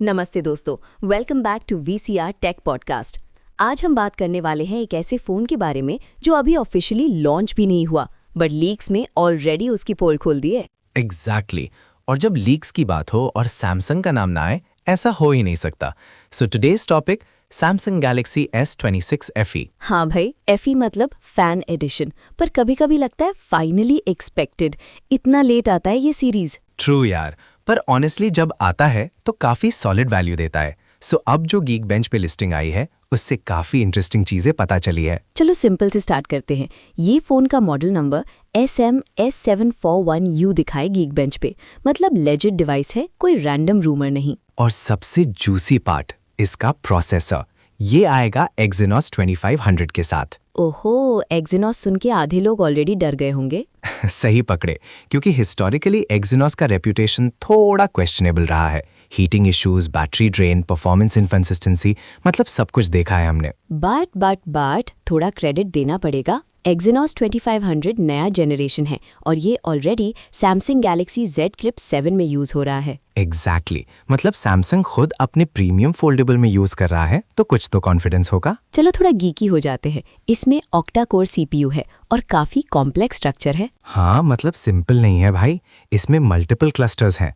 नमस्ते दोस्तों, welcome back to VCR tech podcast. आज हम बात करने वाले हैं एक ऐसे फ़ोन के बारे में जो अभी ऑफिशियली लॉन्च भी नहीं हुआ, बट लीक्स में ऑलरेडी उसकी पोल खोल दी है। एग्जैक्टली और जब लीक्स की बात हो और सैमसंग का नाम ना आए, ऐसा हो ही नहीं सकता। So today's topic Samsung Galaxy S26 FE। हाँ भाई, एफई मतलब फैन एडिशन, पर कभी कभी लगता है फाइनली एक्सपेक्टेड। इतना लेट आता है ये सीरीज। ट्रू यार, पर ऑनेस्टली जब आता है तो काफी सॉलिड वैल्यू देता है। सो अब जो गीक बेंच पे लिस्टिंग आई है उससे काफी इंटरेस्टिंग चीजें पता चली है। चलो सिंपल से स्टार्ट करते हैं। ये फ़ोन का मॉडल नंबर SM-S741U दिखाए गीक बेंच पे, मतलब लेजिट डिवाइस है, कोई रैंडम रूमर नहीं। और सबसे जूसी पार्ट इसका प्रोसेसर, ये आएगा Exynos 2500 के साथ। ओहो, एक्सिनॉस सुन के आधे लोग ऑलरेडी डर गए होंगे। सही पकड़े, क्योंकि हिस्टोरिकली Exynos का रेप्यूटेशन थोड़ा क्वेश्चनेबल रहा है। Heating issues, battery drain, performance inconsistency, मतलब सब कुछ देखा है हमने। बट थोड़ा क्रेडिट देना पड़ेगा। Exynos 2500 नया जनरेशन है और ये already Samsung Galaxy Z Flip 7 में यूज हो रहा है। एग्जैक्टली मतलब सैमसंग खुद अपने प्रीमियम फोल्डेबल में यूज कर रहा है, तो कुछ तो कॉन्फिडेंस होगा। चलो थोड़ा गीकी हो जाते हैं। इसमें ऑक्टा कोर CPU है और काफी कॉम्प्लेक्स स्ट्रक्चर है। हाँ, मतलब सिंपल नहीं है भाई, इसमें मल्टीपल क्लस्टर्स हैं।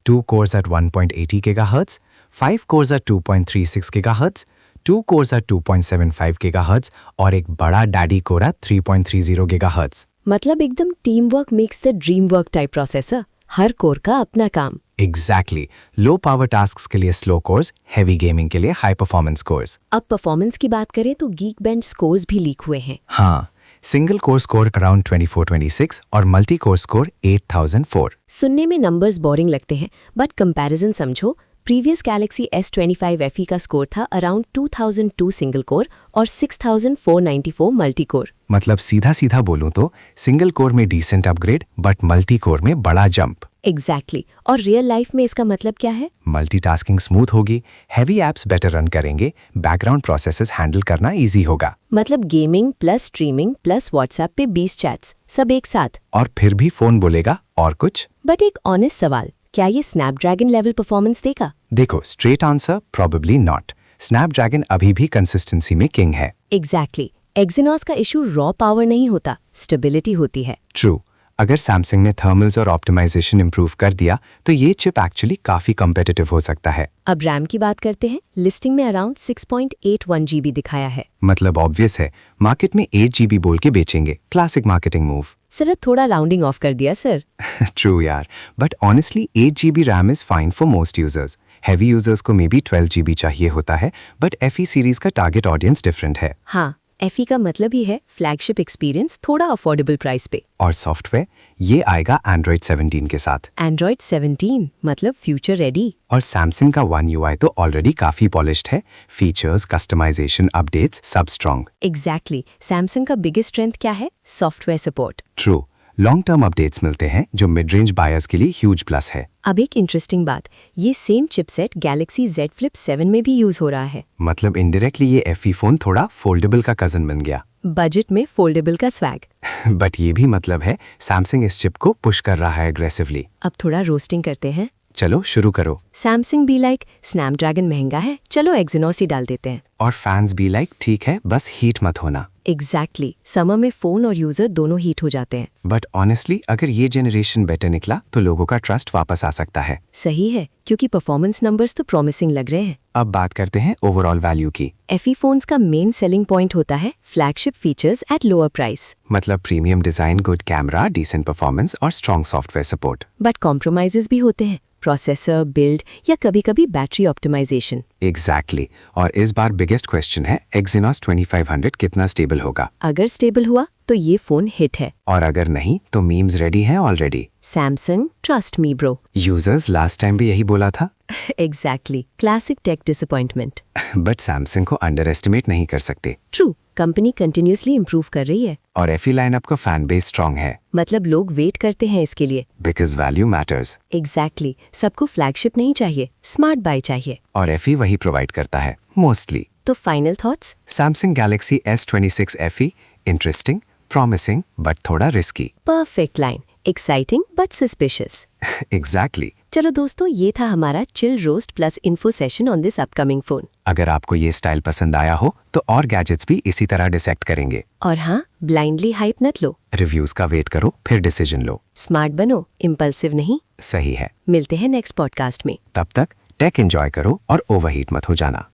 2 cores at 1.80 GHz, 5 cores at 2.36 GHz, 2 cores at 2.75 GHz और एक बड़ा डैडी कोर at 3.30 GHz। मतलब एकदम team work makes the dream work type processor, her core का अपना काम। एग्जैक्टली लो पावर टास्क्स के लिए स्लो कोर्स, हैवी गेमिंग के लिए हाई परफॉर्मेंस कोर्स। अब परफॉर्मेंस की बात करें तो गीक बेंच स्कोर्स भी लीक हुए हैं। हाँ, सिंगल कोर स्कोर अराउंड 2426 और मल्टी कोर स्कोर 8004। सुनने में नंबर्स बोरिंग लगते हैं, बट कंपैरिजन समझो। प्रीवियस गैलेक्सी S25 FE का स्कोर था अराउंड 2002 सिंगल कोर और 6494 मल्टी कोर। मतलब सीधा सीधा बोलूं तो सिंगल कोर में decent upgrade, but multi core में बड़ा जंप। एग्जैक्टली और रियल लाइफ में इसका मतलब क्या है? मल्टीटास्किंग स्मूथ होगी, हैवी एप्स बेटर रन करेंगे, बैकग्राउंड प्रोसेसेस हैंडल करना इजी होगा। मतलब gaming plus streaming plus WhatsApp पे 20 चैट्स, सब एक साथ। और फिर भी फोन बोलेगा और कुछ। बट एक ऑनेस्ट सवाल, क्या ये स्नैपड्रैगन लेवल परफॉर्मेंस देगा? देखो, straight answer probably not. Snapdragon अभी भी कंसिस्टेंसी में किंग है। एग्जैक्टली Exynos का इशू रॉ पावर नहीं होता, स्टेबिलिटी होती है। ट्रू, अगर सैमसंग ने थर्मल्स और ऑप्टिमाइजेशन इंप्रूव कर दिया तो ये चिप एक्चुअली काफी कॉम्पिटिटिव हो सकता है। अब रैम की बात करते हैं। लिस्टिंग में अराउंड 6.81 GB दिखाया है। मतलब ऑब्वियस है, मार्केट में 8 GB बोल के बेचेंगे, क्लासिक मार्केटिंग मूव। सर थोड़ा राउंडिंग ऑफ कर दिया सर। ट्रू यार, but honestly 8 GB RAM is fine for most users. Heavy users को मे बी 12 GB चाहिए होता है, बट FE सीरीज का टारगेट ऑडियंस डिफरेंट है। हाँ, FE का मतलब ही है फ्लैगशिप एक्सपीरियंस थोड़ा अफोर्डेबल प्राइस पे। और सॉफ्टवेयर, ये आएगा Android 17 के साथ। Android 17 मतलब फ्यूचर रेडी। और सैमसंग का One UI तो ऑलरेडी काफी पॉलिश्ड है, फीचर्स, कस्टमाइजेशन, अपडेट्स सब स्ट्रॉन्ग। एग्जैक्टली सैमसंग का बिगेस्ट स्ट्रेंथ क्या है? Software support. True, long term updates मिलते हैं जो मिड रेंज बायर्स के लिए ह्यूज प्लस है। अब एक इंटरेस्टिंग बात, ये same chipset Galaxy Z Flip 7 में भी यूज हो रहा है। मतलब इनडायरेक्टली ये FE फोन थोड़ा फोल्डेबल का कजन बन गया। बजट में फोल्डेबल का स्वैग। बट ये भी मतलब है सैमसंग इस चिप को पुश कर रहा है एग्रेसिवली। अब थोड़ा रोस्टिंग करते हैं। चलो शुरू करो। सैमसंग बी लाइक स्नैपड्रैगन महंगा है, चलो Exynos ही डाल देते हैं। और फैंस बी लाइक ठीक है, बस हीट मत होना। एग्जैक्टली समर में फोन और यूजर दोनों हीट हो जाते हैं। बट ऑनेस्टली अगर ये जनरेशन बेटर निकला तो लोगों का ट्रस्ट वापस आ सकता है। सही है, क्योंकि परफॉर्मेंस नंबर्स तो प्रॉमिसिंग लग रहे हैं। अब बात करते हैं ओवरऑल वैल्यू की। FE फोन्स का मेन सेलिंग पॉइंट होता है flagship features at lower price. मतलब premium design, good camera, decent performance और strong software support. But compromises भी होते हैं, प्रोसेसर, बिल्ड या कभी कभी बैटरी ऑप्टिमाइजेशन। एग्जैक्टली और इस बार बिगेस्ट क्वेश्चन है Exynos 2500 कितना स्टेबल होगा। अगर स्टेबल हुआ तो ये फोन हिट है, और अगर नहीं तो मीम्स रेडी हैं already. Samsung trust me bro. Users last time भी यही बोला था। Exactly classic tech disappointment. But Samsung को अंडर एस्टिमेट नहीं कर सकते। ट्रू, कंपनी कंटिन्यूसली इंप्रूव कर रही है और FE लाइनअप का फैन बेस स्ट्रॉन्ग है। मतलब लोग वेट करते हैं इसके लिए। Because value matters. एग्जैक्टली सबको फ्लैगशिप नहीं चाहिए, स्मार्ट बाय चाहिए। और FE वही प्रोवाइड करता है मोस्टली। तो final thoughts? Samsung Galaxy S26 FE interesting, promising but थोड़ा रिस्की। Perfect line, exciting but suspicious. Exactly चलो दोस्तों, ये था हमारा chill roast plus info session on this upcoming phone. अगर आपको ये स्टाइल पसंद आया हो तो और गैजेट्स भी इसी तरह डिसेक्ट करेंगे। और हाँ, ब्लाइंडली हाइप मत लो, रिव्यूज का वेट करो फिर डिसीजन लो। स्मार्ट बनो, इम्पल्सिव नहीं। सही है। मिलते हैं नेक्स्ट पॉडकास्ट में। तब तक टेक एंजॉय करो और ओवरहीट मत हो जाना।